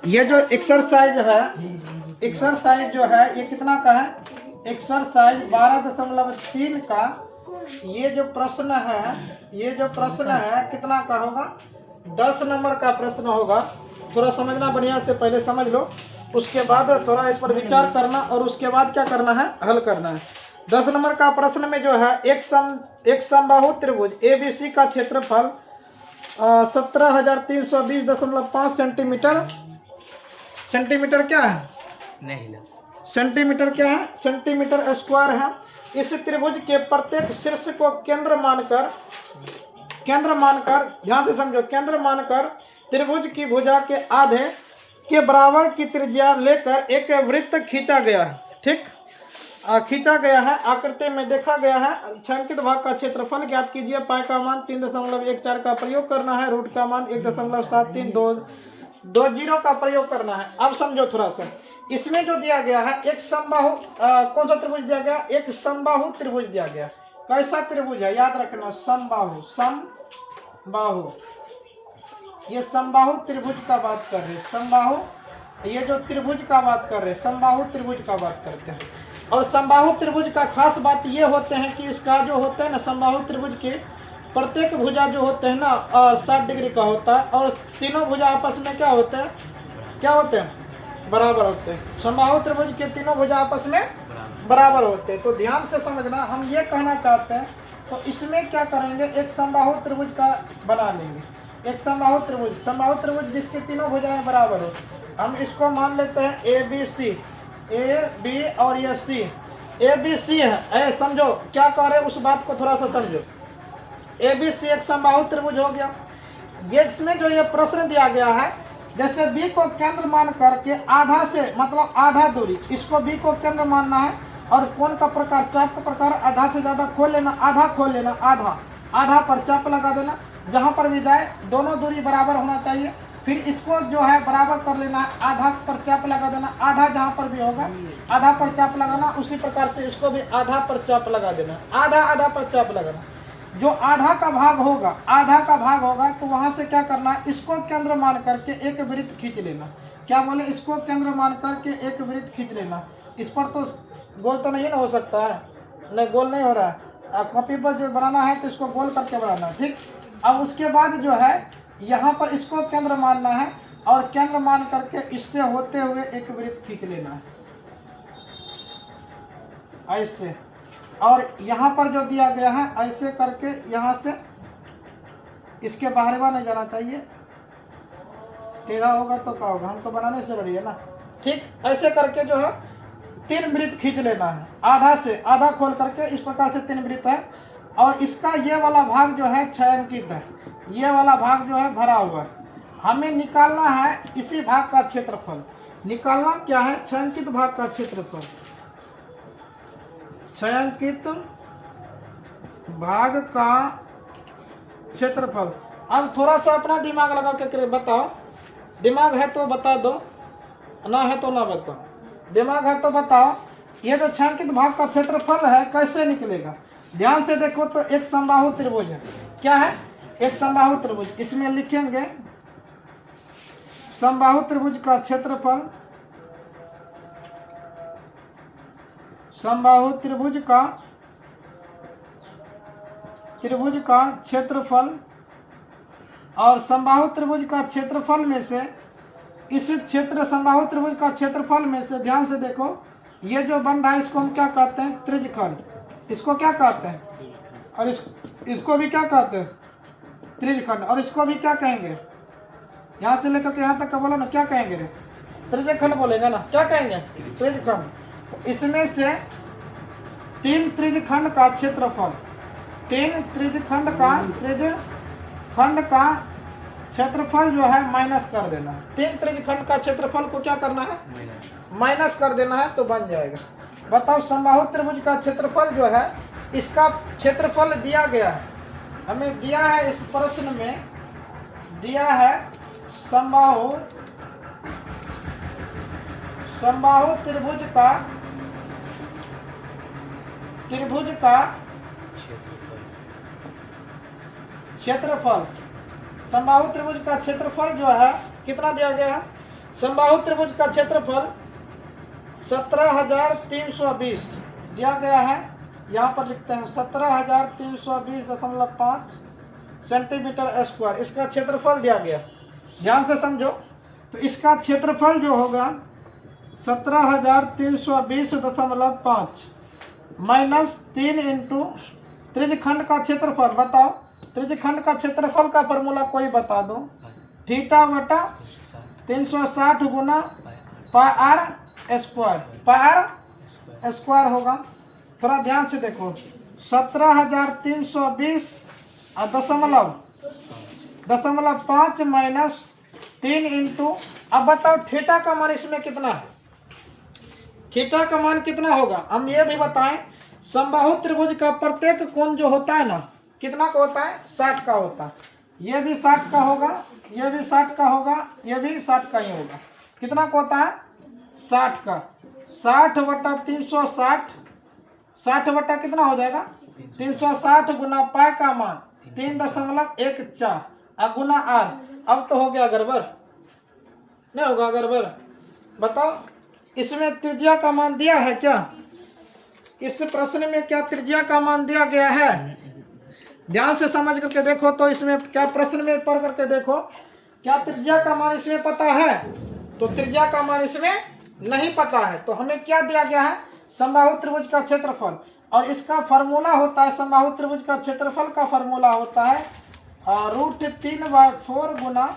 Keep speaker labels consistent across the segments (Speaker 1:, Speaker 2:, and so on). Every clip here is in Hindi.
Speaker 1: ये जो एक्सरसाइज है, एक्सरसाइज जो है ये कितना का है? एक्सरसाइज 12.3 का ये जो प्रश्न है, ये जो प्रश्न है कितना का होगा? 10 नंबर का प्रश्न होगा। थोड़ा समझना बढ़िया से, पहले समझ लो, उसके बाद थोड़ा इस पर विचार करना और उसके बाद क्या करना है? हल करना है। 10 नंबर का प्रश्न में जो है एक समबाहु त्रिभुज ABC का क्षेत्रफल 17,320.5 सेंटीमीटर। सेंटीमीटर क्या है?
Speaker 2: नहीं ना,
Speaker 1: सेंटीमीटर क्या है? सेंटीमीटर स्क्वायर है। इस त्रिभुज के प्रत्येक शीर्ष को केंद्र मानकर ध्यान से समझो, केंद्र मानकर त्रिभुज की भुजा के आधे के बराबर की त्रिज्या लेकर एक वृत्त खींचा गया है। ठीक, खींचा गया है। आकृति में देखा गया है। छायांकित भाग का क्षेत्रफल ज्ञात कीजिए। पाई का मान 3.14 का प्रयोग करना है। रूट का मान 1.7320 का प्रयोग करना है। अब समझो थोड़ा सा, इसमें जो दिया गया है एक समबाहु कौन सा त्रिभुज दिया गया? एक समबाहु त्रिभुज दिया गया। कैसा त्रिभुज है? याद रखना, समबाहु। समबाहु, ये समबाहु त्रिभुज का बात कर रहे हैं। समबाहु, ये जो त्रिभुज का बात कर रहे हैं, समबाहु त्रिभुज का बात करते हैं। और समबाहु त्रिभुज का खास बात ये होते हैं कि इसका जो होता है ना, समबाहु त्रिभुज के प्रत्येक भुजा जो होते हैं ना 60 डिग्री का होता है और तीनों भुजा आपस में क्या होते हैं? क्या होते हैं? बराबर होते हैं। समबाहु त्रिभुज के तीनों भुजा आपस में बराबर होते हैं। तो ध्यान से समझना, हम ये कहना चाहते हैं। तो इसमें क्या करेंगे? एक समबाहु त्रिभुज का बना लेंगे। एक समबाहु त्रिभुज जिसके तीनों भुजाएं बराबर हो। हम इसको मान लेते हैं ABC, A B और ये C। ABC है, समझो क्या कह रहे हैं, उस बात को थोड़ा सा समझो। ABC एक समबाहु त्रिभुज हो गया। ये इसमें जो ये प्रश्न दिया गया है, जैसे B को केंद्र मान करके आधा से, मतलब आधा दूरी, इसको B को केंद्र मानना है। और कोण का प्रकार, चाप का प्रकार, आधा से ज्यादा खोल लेना, आधा खोल लेना, आधा पर चाप लगा देना। जहां पर भी जाए दोनों दूरी बराबर होना चाहिए। फिर इसको जो है बराबर कर लेना है, आधा पर चाप लगा देना, आधा जहां पर भी होगा आधा पर चाप लगाना। उसी प्रकार से इसको भी आधा पर चाप लगा देना, आधा पर चाप लगाना। जो आधा का भाग होगा तो वहां से क्या करना है? इसको केंद्र मान करके एक वृत्त खींच लेना। क्या बोले? इसको केंद्र मान करके एक वृत्त खींच लेना। इस पर तो गोल तो नहीं ना हो सकता है, नहीं गोल नहीं हो रहा है। कॉपी पर जो बनाना है तो इसको गोल करके बनाना है। ठीक, अब उसके बाद जो है यहाँ पर इसको केंद्र मानना है और केंद्र मान करके इससे होते हुए एक वृत्त खींच लेना है ऐसे। और यहाँ पर जो दिया गया है ऐसे करके यहाँ से इसके बाहर नहीं जाना चाहिए, टेढ़ा होगा तो क्या होगा? हमको बनाने से जरूरी है ना। ठीक, ऐसे करके जो है 3 वृत्त खींच लेना है। आधा से आधा खोल करके इस प्रकार से 3 वृत्त है। और इसका ये वाला भाग जो है छायांकित है, ये वाला भाग जो है भरा हुआ है। हमें निकालना है इसी भाग का क्षेत्रफल। निकालना क्या है? छायांकित भाग का क्षेत्रफल। छायांकित भाग का क्षेत्रफल। अब थोड़ा सा अपना दिमाग लगा के बताओ। दिमाग है तो बता दो, ना है तो ना बताओ। दिमाग है तो बताओ, ये जो छायांकित भाग का क्षेत्रफल है कैसे निकलेगा? ध्यान से देखो तो एक समबाहु त्रिभुज है। क्या है? एक समबाहु त्रिभुज। इसमें लिखेंगे समबाहु त्रिभुज का क्षेत्रफल, समबाहु त्रिभुज का क्षेत्रफल। और समबाहु त्रिभुज का क्षेत्रफल में से इस क्षेत्र समबाहु त्रिभुज का क्षेत्रफल में से ध्यान से देखो, ये जो बन रहा है इसको हम क्या कहते हैं? त्रिज्यखंड। इसको क्या कहते हैं? और इसको भी क्या कहते हैं? त्रिज्यखंड। और इसको भी क्या कहेंगे? यहाँ से लेकर के यहाँ तक का बोलो ना, क्या कहेंगे रे? त्रिज्यखंड बोलेंगे ना, क्या कहेंगे? त्रिज्यखंड। तो इसमें से 3 त्रिज्यखंड का क्षेत्रफल, 3 त्रिज्यखंड का क्षेत्रफल जो है माइनस कर देना है। 3 त्रिज्यखंड का क्षेत्रफल को क्या करना है? माइनस कर देना है तो बन जाएगा। बताओ, समबाहु त्रिभुज का क्षेत्रफल जो है, इसका क्षेत्रफल दिया गया है, हमें दिया है इस प्रश्न में, दिया है समबाहु त्रिभुज का क्षेत्रफल। समबाहु त्रिभुज का क्षेत्रफल जो है कितना दिया गया है? समबाहु त्रिभुज का क्षेत्रफल 17,320 दिया गया है। यहाँ पर लिखते हैं 17,320.5 सेंटीमीटर स्क्वायर इसका क्षेत्रफल दिया गया। ध्यान से समझो, तो इसका क्षेत्रफल जो होगा 17,320.5 माइनस 3 इंटू त्रिज्यखंड का क्षेत्रफल। बताओ त्रिज्यखंड का क्षेत्रफल का फॉर्मूला कोई बता दो। थीटा बटा 360 गुना pi r square, pi r square होगा। थोड़ा ध्यान से देखो 17,320 दशमलव 5 माइनस 3 इंटू, अब बताओ थीटा का मान इसमें कितना है, थीटा का मान कितना होगा। हम ये भी बताएं समबाहु त्रिभुज का प्रत्येक कोण जो होता है ना कितना का होता है, 60 का होता है। ये भी 60 का होगा, ये भी 60 का होगा, ये भी 60 का ही होगा। कितना का होता है, 60 का। 60 बटा 360, 60 बटा कितना हो जाएगा 360 गुना पाई का मान 3.14 गुना आर। अब तो हो गया गड़बड़, नहीं होगा गड़बड़। बताओ इसमें त्रिज्या का मान दिया है क्या, इस प्रश्न में क्या त्रिज्या का मान दिया गया है। ध्यान से समझ करके देखो, तो इसमें क्या प्रश्न में पढ़ करके देखो क्या त्रिज्या का मान इसमें पता है, तो त्रिज्या का मान इसमें नहीं पता है। तो हमें क्या दिया गया है, समबाहु त्रिभुज का क्षेत्रफल, और इसका फार्मूला होता है समबाहु त्रिभुज का क्षेत्रफल का फार्मूला होता है √3/4 गुना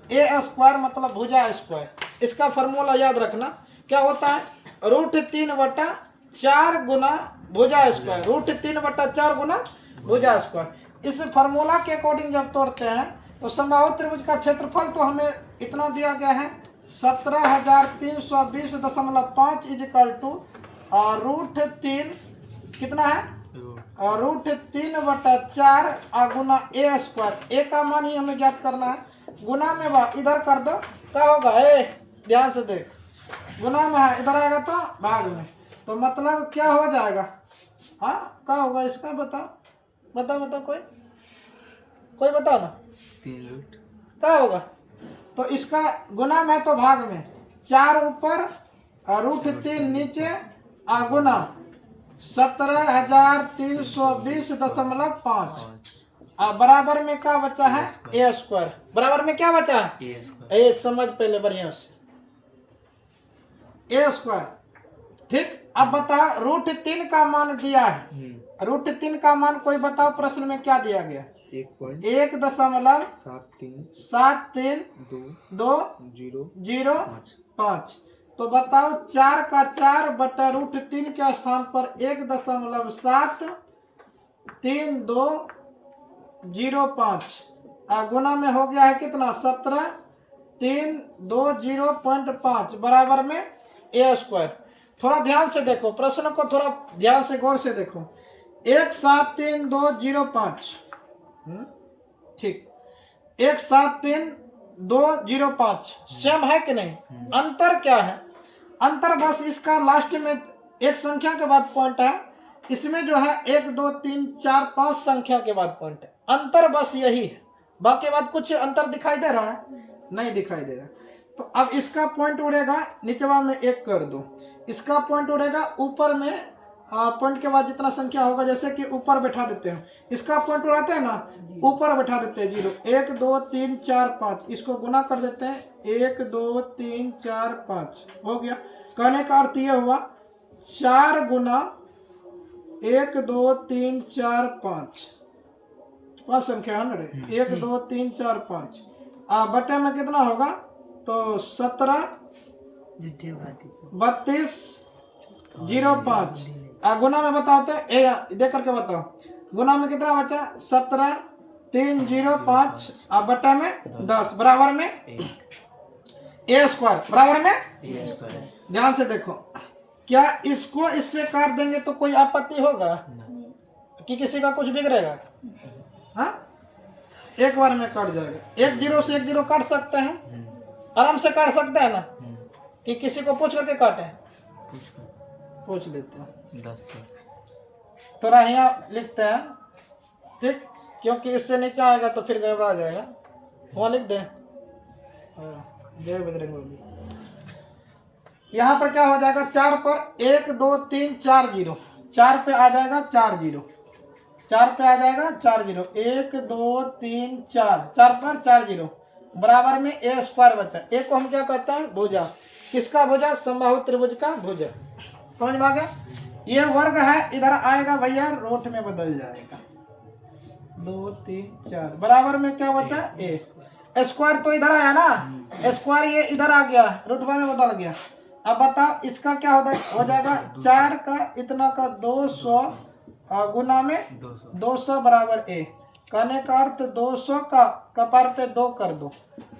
Speaker 1: ए स्क्वायर मतलब भुजा स्क्वायर। इसका फार्मूला याद रखना क्या होता है, √3/4 गुना भुजा स्क्वायर, √3/4 गुना भुजा स्क्वायर। इस फार्मूला के अकॉर्डिंग जब तोड़ते हैं तो समबाहु त्रिभुज का क्षेत्रफल तो हमें इतना दिया गया है 17,320.5 इजिकल टू √3 कितना है, √3/4 गुना ए स्क्वायर। ए का मान ही हमें ज्ञात करना है, गुना में भाग इधर कर दो क्या होगा, ए ध्यान से देख, गुना में है इधर आएगा तो भाग में, तो मतलब क्या हो जाएगा, हाँ क्या होगा इसका बताओ बताओ बताओ, कोई बताओ ना क्या होगा। तो इसका गुना में तो भाग में, 4 ऊपर √3 नीचे गुना 17,320.5 बराबर में क्या बचा है ए स्क्वायर, बराबर में क्या बचा है ए, समझ पहले बढ़िया से, ए स्क्वायर। ठीक, अब बताओ √3 का मान दिया है, √3 का मान कोई बताओ प्रश्न में क्या दिया गया, 1.732005। तो बताओ 4 का 4 बटा √3 के स्थान पर 1.7325 गुना में हो गया है कितना 17,320.5 बराबर में ए स्क्वायर। थोड़ा ध्यान से देखो प्रश्न को, थोड़ा ध्यान से गौर से देखो, 1,73,205 ठीक, 1,73,205 सेम है कि नहीं। अंतर क्या है, अंतर बस इसका लास्ट में एक संख्या के बाद पॉइंट है, इसमें जो है 1 2 3 4 5 संख्या के बाद पॉइंट है। अंतर बस यही है, बाकी बात कुछ अंतर दिखाई दे रहा है, नहीं दिखाई दे रहा। तो अब इसका पॉइंट उड़ेगा नीचवा में 1 कर दो, इसका पॉइंट उड़ेगा ऊपर में पॉइंट के बाद जितना संख्या होगा, जैसे कि ऊपर बैठा देते हैं, इसका पॉइंट उड़ाते हैं ना ऊपर बैठा देते हैं 0, 1 2 3 4 5, इसको गुना कर देते हैं 1 2 3 4 5 हो गया। कहने का अर्थ यह हुआ 4 गुना 1 2 3 4 5 संख्या है ना, 1 2 3 4 5 बटे में कितना होगा, तो 17,32,05 गुना में बताओ तो देख करके बताओ, गुना में कितना बचा 17,305 बटा में 10 बराबर में ए स्क्वायर, बराबर में ध्यान से देखो, क्या इसको इससे काट देंगे तो कोई आपत्ति होगा कि किसी का कुछ बिगड़ेगा, हाँ एक बार में कट जाएगा। 1 0 से 1 0 काट सकते हैं, आराम से काट सकते हैं ना, कि किसी को पूछ करके काटे, पूछ लेते हैं 10 से, थोड़ा यहाँ लिखते हैं ठीक, क्योंकि इससे नीचे आएगा तो फिर गड़बड़ा जाएगा, वहाँ लिख दें जय बजरंगबली। यहाँ पर क्या हो जाएगा, 4 पर 1 2 3 4 जीरो, 4 पे आ जाएगा 4 जीरो, 4 पे आ जाएगा 4 जीरो, 1 2 3 4, 4 पर 4 जीरो, बराबर में ए स्क्वायर बचा। ए को हम क्या कहते हैं, भुजा। किसका भुजा, समबाहु त्रिभुज का भुजा। समझ में आ गया। ये वर्ग है, इधर आएगा भैया रोट में बदल जाएगा, 2 3 4, बराबर में क्या बचा, ए स्क्वायर तो इधर आया ना, स्क्वायर ये इधर आ गया, रुतबा में बदल गया। अब बताओ इसका क्या हो जाएगा, 4 का इतना का 200 गुना में 200 बराबर ए। कहने का अर्थ 200 का कपार पे 2 कर दो,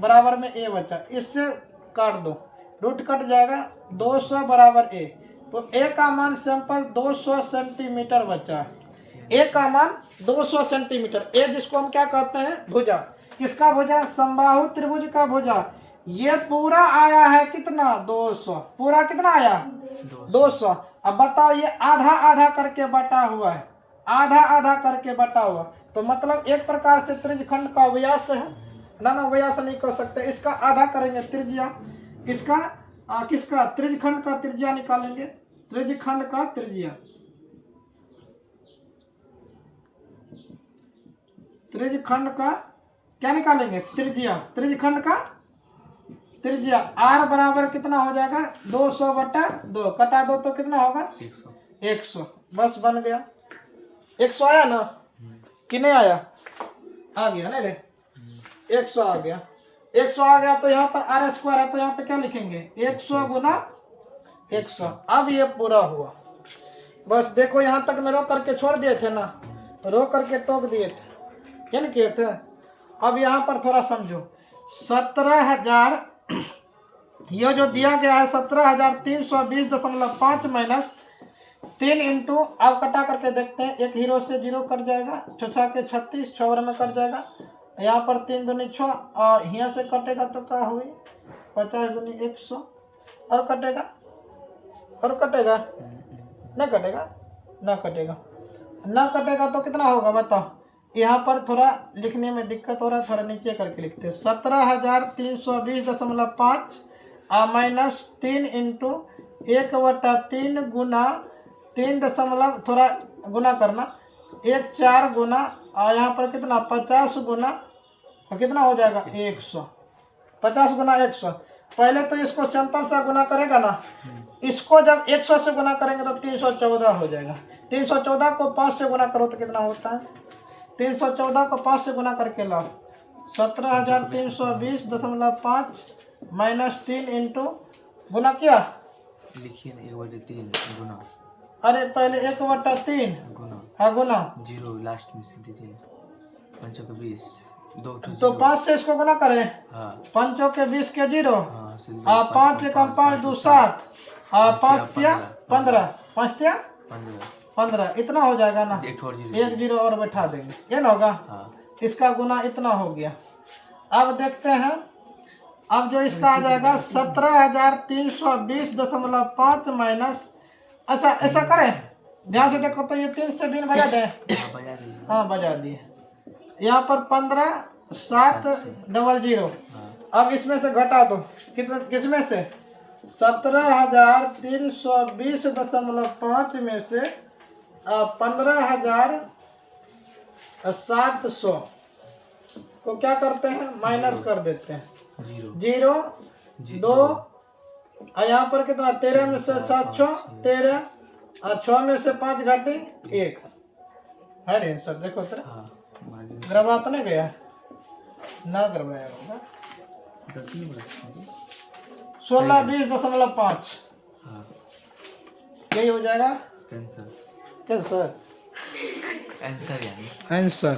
Speaker 1: बराबर में ए बचा। इससे काट दो, रूट कट जाएगा, 200 बराबर ए। तो ए का मान सिंपल 200 सेंटीमीटर बचा। ए का मान 200 सेंटीमीटर। ए जिसको हम क्या कहते हैं, भुजा। किसका भुजा, समबाहु त्रिभुज का भुजा। ये पूरा आया है कितना, 200, पूरा कितना आया, 200। अब बताओ ये आधा आधा करके बटा हुआ है, आधा आधा करके बटा हुआ, तो मतलब एक प्रकार से त्रिज्यखंड का व्यास है ना, व्यास नहीं कर सकते, इसका आधा करेंगे त्रिज्या। किसका किसका, त्रिज्यखंड का त्रिज्या निकालेंगे, त्रिज्यखंड का त्रिज्या, त्रिज्यखंड का क्या निकालेंगे, त्रिज्या। त्रिज्यखंड का त्रिज्या r बराबर कितना हो जाएगा, 200 बटा 2, कटा दो तो कितना होगा, 100। बस बन गया। 100 आया ना, कि नहीं आया, आ गया ना रे, 100 आ गया। 100 आ गया तो यहाँ पर आर स्क्वायर है, तो यहाँ पे क्या लिखेंगे, 100 गुना 100। अब ये पूरा हुआ। बस देखो यहाँ तक मैं रो करके छोड़ दिए थे ना, रो करके टोक दिए थे, क्या नहीं किए थे। अब यहाँ पर थोड़ा समझो, 17,000 ये जो दिया गया है 17,320.5 माइनस 3 इंटू, अब कटा करके देखते हैं, एक हीरो से 0 कट जाएगा, 6 के 36, 6 में कट जाएगा, यहाँ पर 3 दूनी 6, और यहाँ से कटेगा तो क्या हुई, 50 दूनी 100, और कटेगा, और कटेगा, न कटेगा, न कटेगा, न कटेगा तो कितना होगा बताओ। यहाँ पर थोड़ा लिखने में दिक्कत हो रहा है, थोड़ा नीचे करके लिखते हैं, 17,320.5 माइनस 3 इंटू 1/3 गुना 3 दशमलव, थोड़ा गुना करना, 1 4 गुना, और यहाँ पर कितना 50 गुना, कितना हो जाएगा 100, 50 गुना 100। पहले तो इसको सिंपल सा गुना करेगा ना, इसको जब 100 से गुना करेंगे तो 314 हो जाएगा। 314 को 5 से गुना करो तो कितना होता है, 314 को 5 से गुना करके लाओ, 17,320.5 माइनस 3 इंटू, गुना किया,
Speaker 2: लिखिए 1/3 गुना,
Speaker 1: अरे पहले 1/3 गुना
Speaker 2: 0 लास्ट में से दीजिए, 5 के 20, 2
Speaker 1: तो 5 से इसको गुना करें,
Speaker 2: हाँ
Speaker 1: 5 के 20 के 0,
Speaker 2: हाँ
Speaker 1: 5 के कम 5 2 7, 5 तिया 15, 5 तिया 15, इतना हो जाएगा ना, एक 0 और बैठा देंगे, ये ना होगा।
Speaker 2: हाँ।
Speaker 1: इसका गुना इतना हो गया। अब देखते हैं, अब जो इसका आ जाएगा 17,320.5 माइनस, अच्छा ऐसा करें, ध्यान से देखो तो ये 3 से बिन बजा दें, हाँ बजा दिए, यहाँ पर 15 7 00, अब इसमें से घटा दो, कितना, किसमें से, 17,320.5 में से 15,700 को क्या करते हैं, माइनस कर देते हैं, 0 2, और यहाँ पर कितना, 13 में से 7 6 13, और 6 में से 5 घटी 1 है रे सर। देखो सर गरबा तो नहीं गया ना, गरबाया होगा, 1620.5 यही हो जाएगा
Speaker 2: कैंसर,
Speaker 1: कैंसर
Speaker 2: आंसर यानी
Speaker 1: आंसर।